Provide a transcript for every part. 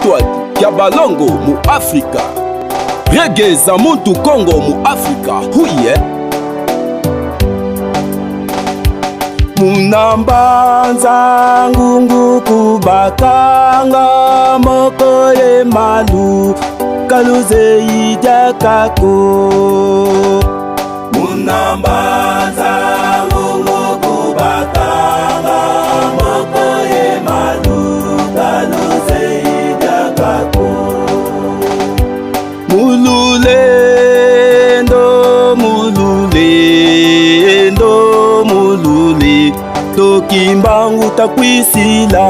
Stewart kya balongo mu Afrika. Reggae za muntu Kongo mu Afrika. Huye munambanza ngungu kubakanga mokoye malu kaluze ijakako. Munambanza ngungu kubakanga mokoye malu kaluze ijakako. Mululendo mululendo mulule tokimbangu takwisila.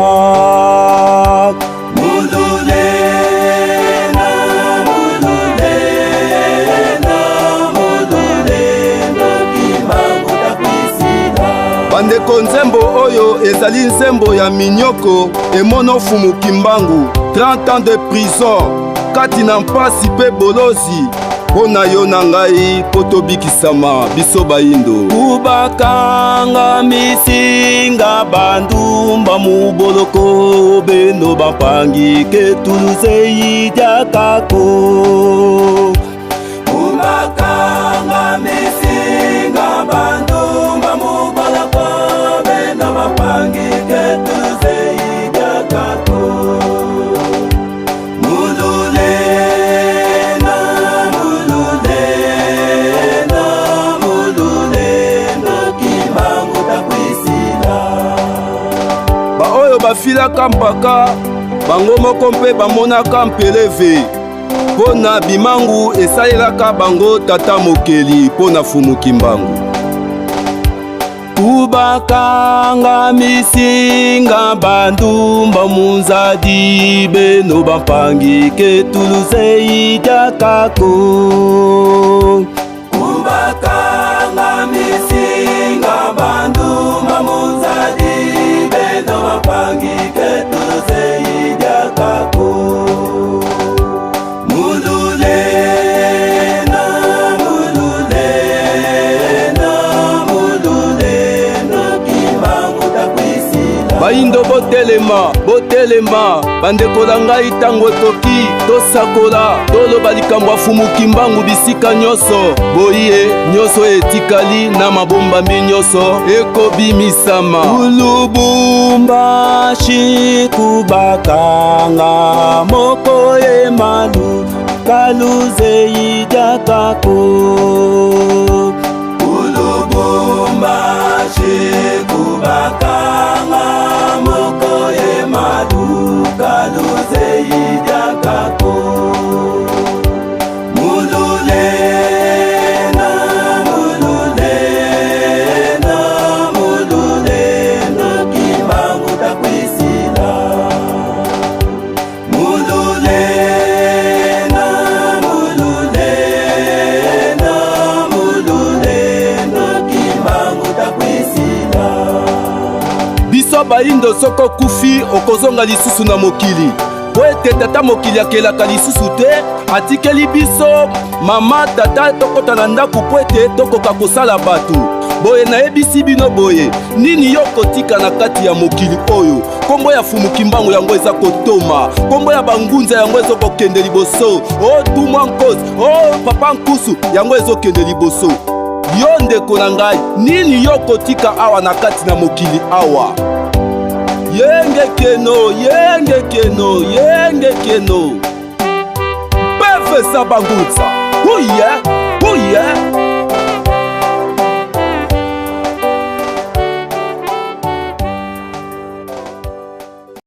Bandeko nzembo oyo ezali nzembo ya minyoko emono fumu kimbangu 30 ans de prison kati na mpasi pe bolozi pona yo na ngai po tobikisama biso bayindo. Kubakanga misinga bandumba mu boloko beno bapangi ke tuluze ijakako. Kubakanga misinga bandumba mu boloko beno bapangi ke tuluze ijakako. Bafilaka mpaka bango moko mpe bamonaka mpeleve pona bimangu esalelaka bango tata mokeli pona fumu kimbangu. Kubakanga misinga bandumba munzadi beno bampangi ke tuluze ijakako. Kubakanga misinga bandumba munzadi beno bampangi ke tuluze ijakako. Mululeno mululeno mululeno kimbangu takwisila. Bayindo botelema botelema bandeko na ngai tango toki tosakola toloba likambo fumu kimbangu bisika nyonso. Boye nyonso etikali na mabombami nyonso ekobimisama. Ulubumbashi kubakanga mokoye malu kaluze ijakako. Ulubumbashi kubakanga mokoye malu kaluze ijakako. Mululeno mululeno mululeno kimbangu takwisila. Mululeno mululeno mululeno kimbangu takwisila. Biso bayindo soko kufi okozonga lisusu na mokili po ete tata mokili akelaka lisusu te atikeli biso mama tata tokota na ndako po ete tokoka kosala bato. Boye nayebisi bino boye nini yo kotika na kati ya mokili oyo. Kombo ya fumu kimbangu yango eza kotoma, kombo ya bangunza yango ezokokende liboso. O tumwa nkosi, o papa nkusu yango ezokende liboso. Yo ndeko na ngai nini yo kotika awa na kati na mokili awa. Yenge keno, yenge keno, yenge keno. Befesa bangunza. Huye